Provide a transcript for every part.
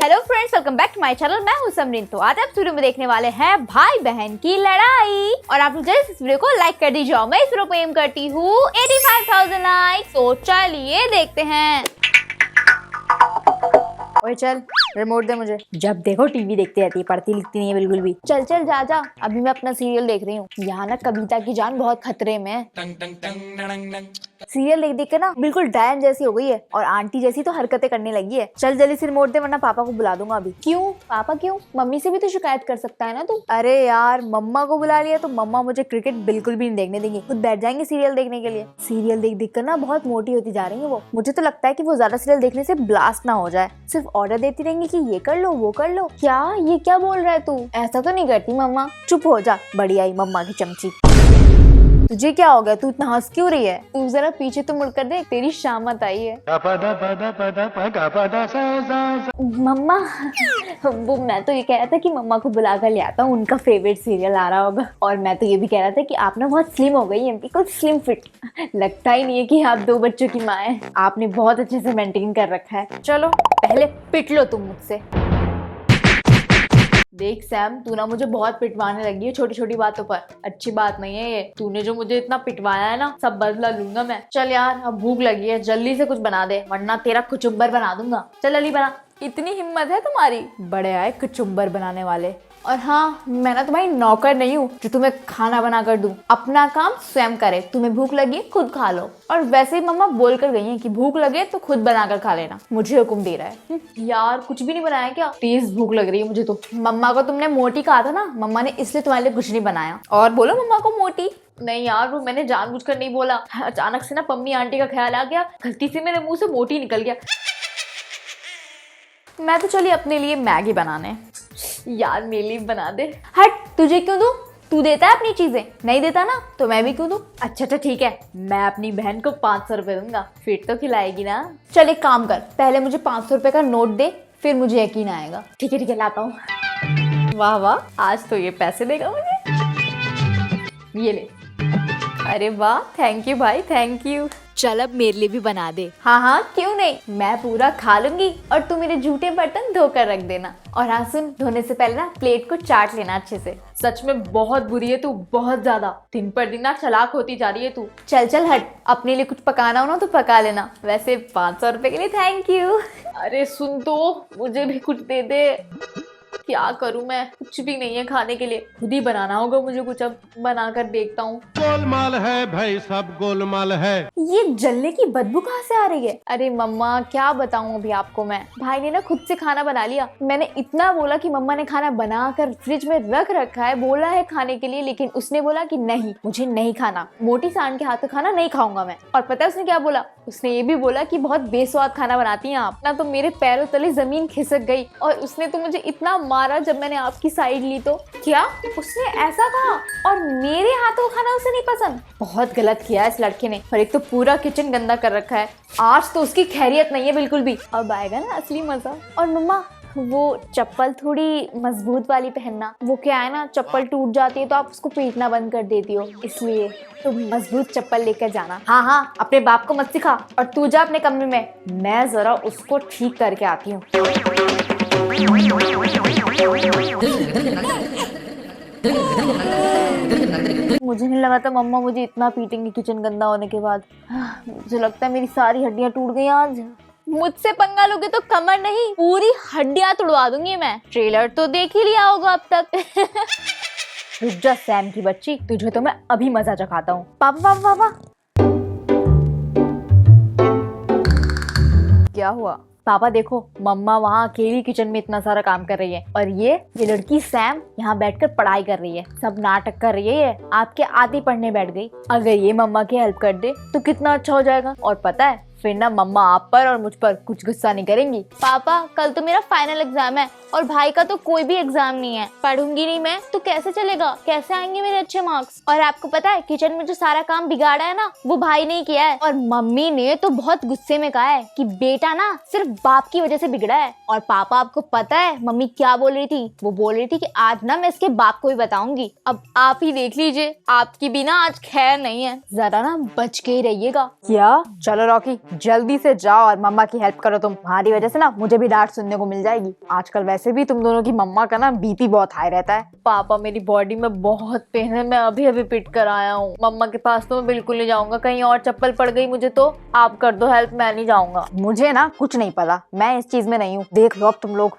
Hello friends, welcome back to my channel. मैं हूं समरीन। तो आज आप वीडियो में देखने वाले हैं भाई बहन की लड़ाई। और आप लोग जल्द इस वीडियो को लाइक कर दीजिए। मैं इस वीडियो को एम करती हूँ 85,000 लाइक। तो चलिए देखते हैं। ओए चल, रिमोट दे मुझे। जब देखो टीवी देखती रहती है, पढ़ती लिखती नहीं है बिल्कुल भी। चल चल जा जा, अभी मैं अपना सीरियल देख रही हूँ। यहाँ ना कविता की जान बहुत खतरे में है। सीरियल देख देख के ना बिल्कुल डैन जैसी हो गई है और आंटी जैसी तो हरकतें करने लगी है। चल जल्दी से रिमोट दे वरना पापा को बुला दूंगा अभी। क्यों पापा क्यों? मम्मी से भी तो शिकायत कर सकता है ना तू। अरे यार, मम्मा को बुला लिया तो मम्मा मुझे क्रिकेट बिल्कुल भी नहीं देखने देंगी। खुद बैठ जाएंगे सीरियल देखने के लिए। सीरियल देख देख कर ना बहुत मोटी होती जा रही है वो। मुझे तो लगता है कि वो ज्यादा सीरियल देखने से ब्लास्ट ना हो जाए। सिर्फ ऑर्डर देती रहेंगी कि ये कर लो वो कर लो। क्या ये क्या बोल रहा है तू? ऐसा तो नहीं करती मम्मा। चुप हो जा, बड़ी आई मम्मा की चमची। तुझे क्या हो गया? तू इतना हंस क्यों रही है? तू जरा पीछे तो मुड़कर देख, तेरी शामत आई है। मम्मा वो मैं तो ये कह रहा था कि मम्मा को बुला कर ले आता हूँ, उनका फेवरेट सीरियल आ रहा होगा। और मैं तो ये भी कह रहा था कि आप ना बहुत स्लिम हो गई है, बिल्कुल स्लिम फिट। लगता ही नहीं है कि आप 2 बच्चों की माँ है। आपने बहुत अच्छे से मेंटेन कर रखा है। चलो पहले पिट लो तुम मुझसे। देख सैम, तू ना मुझे बहुत पिटवाने लगी है छोटी छोटी बातों पर। अच्छी बात नहीं है ये। तूने जो मुझे इतना पिटवाया है ना, सब बदला लूंगा मैं। चल यार, अब भूख लगी है, जल्दी से कुछ बना दे वरना तेरा कुचुम्बर बना दूंगा। चल अली बना। इतनी हिम्मत है तुम्हारी? बड़े आए कुचुम्बर बनाने वाले। और हाँ, मैं ना तुम्हारी नौकर नहीं हूँ जो तुम्हें खाना बना कर दूं। अपना काम स्वयं करे। तुम्हें भूख लगी खुद खा लो। और वैसे ही मम्मा बोल कर गई हैं कि भूख लगे तो खुद बना कर खा लेना। मुझे हुक्म दे रहा है। यार कुछ भी नहीं बनाया क्या? तेज भूख लग रही है मुझे तो। मम्मा को तुमने मोटी कहा था ना, मम्मा ने इसलिए तुम्हारे लिए कुछ नहीं बनाया। और बोलो मम्मा को मोटी। नहीं यार, वो मैंने जानबूझकर नहीं बोला। अचानक से ना पम्मी आंटी का ख्याल आ गया, गलती से मेरे मुंह से मोटी निकल गया। मैं तो चली अपने लिए मैगी बनाने। यार मेरे लिए बना दे। हट, तुझे क्यों दूं? तू देता है अपनी चीजें, नहीं देता ना तो मैं भी क्यों दूं? अच्छा ठीक है, मैं अपनी बहन को 500 रुपए दूंगा, फिर तो खिलाएगी ना। चल एक काम कर, पहले मुझे 500 रुपए का नोट दे, फिर मुझे यकीन आएगा। ठीक है लाता हूँ। वाह वाह, आज तो ये पैसे देगा मुझे। ये ले। अरे वाह, थैंक यू भाई, थैंक यू। चल अब मेरे लिए भी बना दे। हाँ क्यों नहीं, मैं पूरा खा लूंगी और तू मेरे जूठे बर्तन धोकर रख देना। और हाँ सुन, धोने से पहले ना प्लेट को चाट लेना अच्छे से। सच में बहुत बुरी है तू, बहुत ज्यादा। दिन पर दिन ना चालाक होती जा रही है तू। चल हट, अपने लिए कुछ पकाना हो ना तो पका लेना। वैसे 500 रुपए के लिए थैंक यू। अरे सुन तो, मुझे भी कुछ दे दे। क्या करूं मैं? कुछ भी नहीं है खाने के लिए, खुद ही बनाना होगा मुझे कुछ। अब बना कर देखता हूँ। गोलमाल है भाई, सब गोलमाल है। ये जलने की बदबू कहाँ से आ रही है? अरे मम्मा क्या बताऊं अभी आपको मैं। भाई ने ना खुद से खाना बना लिया। मैंने इतना बोला कि मम्मा ने खाना बना कर फ्रिज में रख रखा है, बोला है खाने के लिए, लेकिन उसने बोला कि नहीं मुझे नहीं खाना, मोटी सांड के हाथ का खाना नहीं खाऊंगा मैं। और पता है उसने क्या बोला? उसने ये भी बोला कि बहुत बेस्वाद खाना बनाती हैं आप। ना तो मेरे पैरों तले जमीन खिसक गई। और उसने तो मुझे इतना मारा जब मैंने आपकी साइड ली तो। क्या उसने ऐसा कहा? और मेरे हाथों का खाना उसे नहीं पसंद? बहुत गलत किया है इस लड़के ने। और एक तो पूरा किचन गंदा कर रखा है। आज तो उसकी खैरियत नहीं है बिल्कुल भी। अब आएगा ना असली मजा। और मम्मा वो चप्पल थोड़ी मजबूत वाली पहनना। वो क्या है ना, चप्पल टूट जाती है तो आप उसको पीटना बंद कर देती हो, इसलिए तो मजबूत चप्पल लेकर जाना। हाँ अपने बाप को मत सिखा। और तू जा अपने कमरे में, मैं जरा उसको ठीक करके आती हूँ। मुझे नहीं लगा था मम्मा मुझे इतना पीटेंगी किचन गंदा होने के बाद। मुझे लगता है मेरी सारी हड्डियां टूट गई आज। मुझसे पंगा लोगे तो कमर नहीं, पूरी हड्डियां तोड़वा दूंगी मैं। ट्रेलर तो देख ही लिया होगा अब तक। रुक जा सैम की बच्ची, तुझे तो मैं अभी मजा चखाता हूँ। पापा क्या हुआ? पापा देखो, मम्मा वहाँ अकेली किचन में इतना सारा काम कर रही है और ये लड़की सैम यहाँ बैठकर पढ़ाई कर रही है। सब नाटक कर रही है ये। आपके आते पढ़ने बैठ गई। अगर ये मम्मा की हेल्प कर दे तो कितना अच्छा हो जाएगा। और पता है फिर ना मम्मा आप पर और मुझ पर कुछ गुस्सा नहीं करेंगी। पापा कल तो मेरा फाइनल एग्जाम है और भाई का तो कोई भी एग्जाम नहीं है। पढ़ूंगी नहीं मैं तो कैसे चलेगा? कैसे आएंगे मेरे अच्छे मार्क्स? और आपको पता है किचन में जो सारा काम बिगाड़ा है ना, वो भाई ने किया है। और मम्मी ने तो बहुत गुस्से में कहा है कि बेटा ना सिर्फ बाप की वजह से बिगड़ा है। और पापा आपको पता है मम्मी क्या बोल रही थी? वो बोल रही थी कि आज ना मैं इसके बाप को भी बताऊंगी। अब आप ही देख लीजिए, आपकी भी ना आज खैर नहीं है। जरा ना बच के ही रहिएगा। क्या? चलो रॉकी जल्दी से जाओ और मम्मा की हेल्प करो। तुम्हारी वजह से ना मुझे भी डांट सुनने को मिल जाएगी। आजकल वैसे भी तुम दोनों की मम्मा का ना बीपी बहुत हाई रहता है। पापा मेरी बॉडी में बहुत पेन है, मैं अभी अभी पिट कर आया हूँ। मम्मा के पास तो मैं बिल्कुल नहीं जाऊंगा, कहीं और चप्पल पड़ गई मुझे तो आप कर दो हेल्प, मैं नहीं जाऊंगा। मुझे ना कुछ नहीं पता, मैं इस चीज में नहीं हूँ, देख लो अब तुम लोग।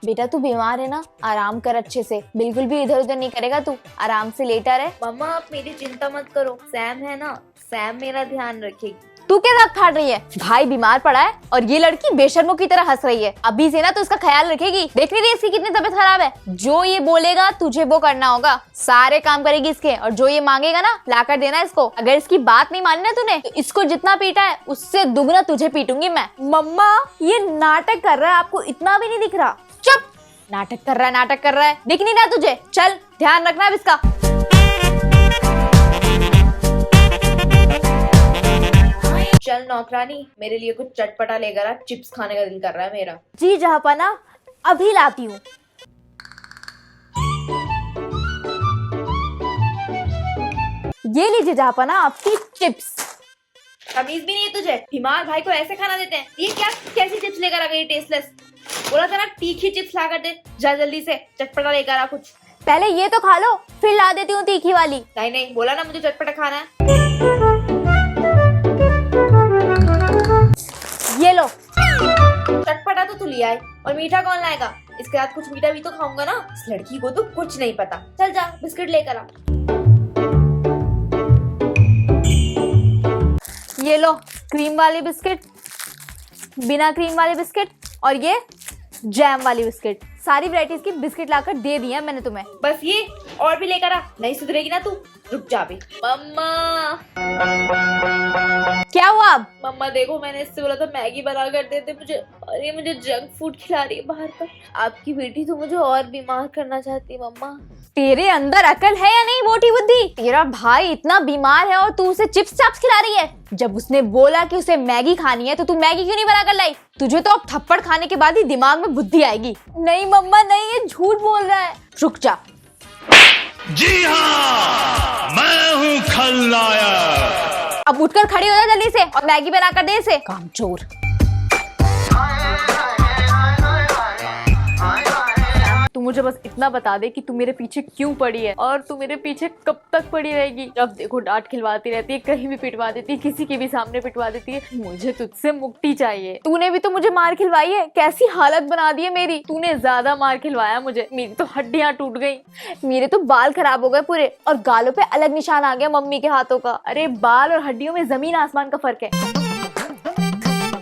बेटा तू बीमार है ना, आराम कर अच्छे से, बिल्कुल भी इधर उधर नहीं करेगा तू, आराम से लेटा रहे। मम्मा आप मेरी चिंता मत करो, सैम है ना, सैम मेरा ध्यान रखेगी। तू क्या दांत फाड़ रही है? भाई बीमार पड़ा है और ये लड़की बेशर्मों की तरह हंस रही है। अभी से ना तो इसका ख्याल रखेगी, देख नहीं रही इसकी कितनी तबीयत खराब है। जो ये बोलेगा तुझे वो करना होगा, सारे काम करेगी इसके, और जो ये मांगेगा ना लाकर देना इसको। अगर इसकी बात नहीं मानी ना तूने तो इसको जितना पीटा है उससे दुगना तुझे पीटूंगी मैं। मम्मा ये नाटक कर रहा है, आपको इतना भी नहीं दिख रहा? चुप, नाटक कर रहा है, नाटक कर रहा है, दिख नहीं रहा तुझे? चल ध्यान रखना अब इसका। चल नौकरानी, मेरे लिए कुछ चटपटा लेकर आ, चिप्स खाने का दिल कर रहा है मेरा। जी जहाँपना, अभी लाती हूँ। ये लीजिए जहाँपना आपकी चिप्स। तमीज भी नहीं है तुझे, बीमार भाई को ऐसे खाना देते हैं? ये क्या कैसी चिप्स लेकर आ गई टेस्टलेस? बोला था ना तीखी चिप्स ला कर दे, जा जल्दी से चटपटा लेकर आ कुछ। पहले ये तो खा लो, फिर ला देती हूँ तीखी वाली। नहीं नहीं, बोला ना मुझे चटपटा खाना है। ये लो। चटपटा तो तू लिया है, और मीठा कौन लाएगा? इसके साथ कुछ मीठा भी तो खाऊंगा ना। इस लड़की को तो कुछ नहीं पता। चल जा बिस्किट लेकर आ। ये लो क्रीम वाली बिस्किट, बिना क्रीम वाले बिस्किट, और ये जैम वाली बिस्किट। सारी वैरायटीज की बिस्किट लाकर दे दी है मैंने तुम्हें। बस ये? और भी लेकर आ, नहीं सुधरेगी ना तू। रुक जा भी। मम्मा क्या हुआ अब? मम्मा देखो, मैंने इससे बोला था मैगी बना कर देते मुझे, और ये मुझे जंक फूड खिला रही है बाहर का। आपकी बेटी तो मुझे और बीमार करना चाहती है मम्मा। तेरे अंदर अकल है या नहीं मोटी बुद्धि? तेरा भाई इतना बीमार है और तू उसे चिप्स चाप्स खिला रही है। जब उसने बोला कि उसे मैगी खानी है तो तू मैगी क्यों नहीं बनाकर लाई? तुझे तो अब थप्पड़ खाने के बाद ही दिमाग में बुद्धि आएगी। नहीं मम्मा नहीं, ये झूठ बोल रहा है। रुक जा। जी हाँ, मैं हूँ खलनायक। अब उठकर खड़ी हो जा जल्दी से और मैगी बनाकर दे इसे, कामचोर। तू मुझे बस इतना बता दे कि तू मेरे पीछे क्यों पड़ी है, और तू मेरे पीछे कब तक पड़ी रहेगी? जब देखो डांट खिलवाती रहती है, कहीं भी पिटवा देती है, किसी के भी सामने पिटवा देती है। मुझे तुझसे मुक्ति चाहिए। तूने भी तो मुझे मार खिलवाई है, कैसी हालत बना दी है मेरी। तूने ज्यादा मार खिलवाया मुझे, मेरी तो हड्डियां टूट गई, मेरे तो बाल खराब हो गए पूरे, और गालों पे अलग निशान आ गया मम्मी के हाथों का। अरे बाल और हड्डियों में जमीन आसमान का फर्क है।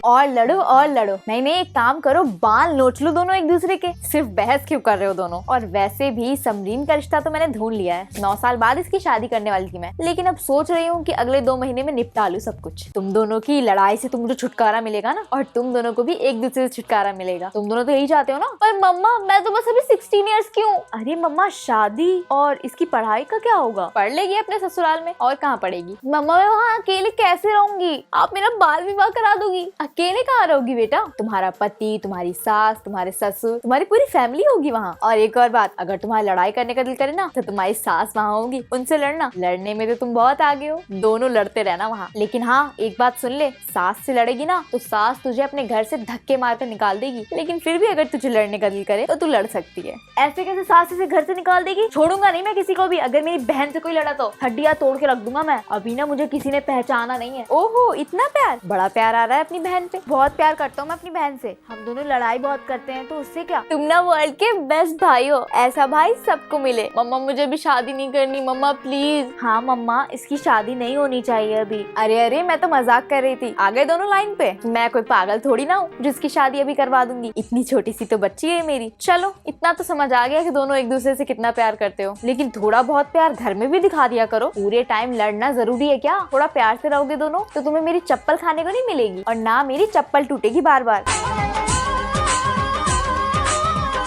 और लड़ो और लड़ो। नहीं नहीं, एक काम करो, बाल नोच लो दोनों एक दूसरे के। सिर्फ बहस क्यों कर रहे हो दोनों? और वैसे भी समरीन का रिश्ता तो मैंने ढूंढ लिया है। 9 साल बाद इसकी शादी करने वाली थी मैं, लेकिन अब सोच रही हूँ कि अगले 2 महीने में निपटा लूं सब कुछ। तुम दोनों की लड़ाई से तो मुझे छुटकारा मिलेगा ना, और तुम दोनों को भी एक दूसरे से छुटकारा मिलेगा। तुम दोनों तो यही चाहते हो ना? पर मम्मा मैं तो बस अभी 16 ईयर्स की हूँ। अरे मम्मा शादी और इसकी पढ़ाई का क्या होगा? पढ़ लेगी अपने ससुराल में, और कहाँ पढ़ेगी? मम्मा मैं वहाँ अकेले कैसे रहूंगी? आप मेरा बाल विवाह करा दोगी? अकेले कहाँ रहोगी बेटा? तुम्हारा पति, तुम्हारी सास, तुम्हारे ससुर, तुम्हारी पूरी फैमिली होगी वहाँ। और एक और बात, अगर तुम्हारा लड़ाई करने का दिल करे ना तो तुम्हारी सास वहाँ होगी, उनसे लड़ना। लड़ने में तो तुम बहुत आगे हो, दोनों लड़ते रहना वहाँ। लेकिन हाँ एक बात सुन ले, सास से लड़ेगी ना तो सास तुझे अपने घर से धक्के मारकर निकाल देगी। लेकिन फिर भी अगर तुझे लड़ने का दिल करे तो तू लड़ सकती है। ऐसे कैसे सास इसे घर से निकाल देगी? छोड़ूंगा नहीं मैं किसी को भी। अगर मेरी बहन से कोई लड़ा तो हड्डियां तोड़ के रख दूंगा मैं। अभी ना मुझे किसी ने पहचाना नहीं है। ओहो इतना प्यार, बड़ा प्यार आ रहा है अपनी बहन पे। बहुत प्यार करता हूँ मैं अपनी बहन से, हम दोनों लड़ाई बहुत करते हैं तो उससे क्या। तुम ना वर्ल्ड के बेस्ट भाई हो, ऐसा भाई सबको मिले। मम्मा मुझे भी शादी नहीं करनी मम्मा प्लीज। हाँ मम्मा इसकी शादी नहीं होनी चाहिए अभी। अरे अरे मैं तो मजाक कर रही थी, आ गए दोनों लाइन पे। मैं कोई पागल थोड़ी ना हूँ जिसकी शादी अभी करवा दूंगी, इतनी छोटी सी तो बच्ची है मेरी। चलो इतना तो समझ आ गया कि दोनों एक दूसरे से कितना प्यार करते हो, लेकिन थोड़ा बहुत प्यार घर में भी दिखा दिया करो। पूरे टाइम लड़ना जरूरी है क्या? थोड़ा प्यार से रहोगे दोनों तो तुम्हें मेरी चप्पल खाने को नहीं मिलेगी, और ना मेरी चप्पल टूटेगी बार बार।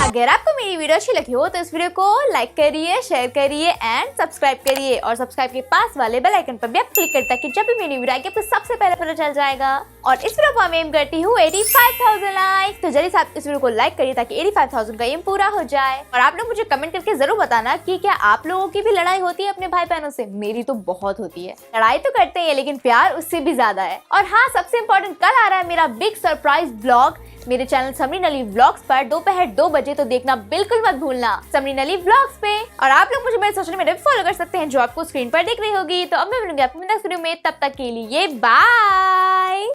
अगर आपको मेरी वीडियो अच्छी लगी हो तो इस वीडियो को लाइक करिए, शेयर करिए एंड सब्सक्राइब करिए, और सब्सक्राइब के पास वाले बेल आइकन पर भी आप क्लिक करें ताकि जब भी मेरी वीडियो आएगी आपको सबसे पहले पता चल जाएगा। और इस वीडियो को मैं एम करती हूँ 85,000 लाइक, तो जल्दी से आप इस वीडियो को लाइक करिए ताकि 85,000 का एम पूरा हो जाए। और आप लोग मुझे कमेंट करके जरूर बताना कि क्या आप लोगों की भी लड़ाई होती है अपने भाई बहनों से। मेरी तो बहुत होती है। लड़ाई तो करते हैं लेकिन प्यार उससे भी ज्यादा है। और हाँ, सबसे इम्पोर्टेंट, कल आ रहा है मेरा बिग सरप्राइज ब्लॉग मेरे चैनल समरीन अली व्लॉग्स पर दोपहर 2 बजे, तो देखना बिल्कुल मत भूलना समरीन अली व्लॉग्स पे। और आप लोग मुझे मेरे सोशल मीडिया पे फॉलो कर सकते हैं जो आपको स्क्रीन पर दिख रही होगी। तो अब मैं मिलूंगी आपको नेक्स्ट वीडियो में, तब तक के लिए बाय।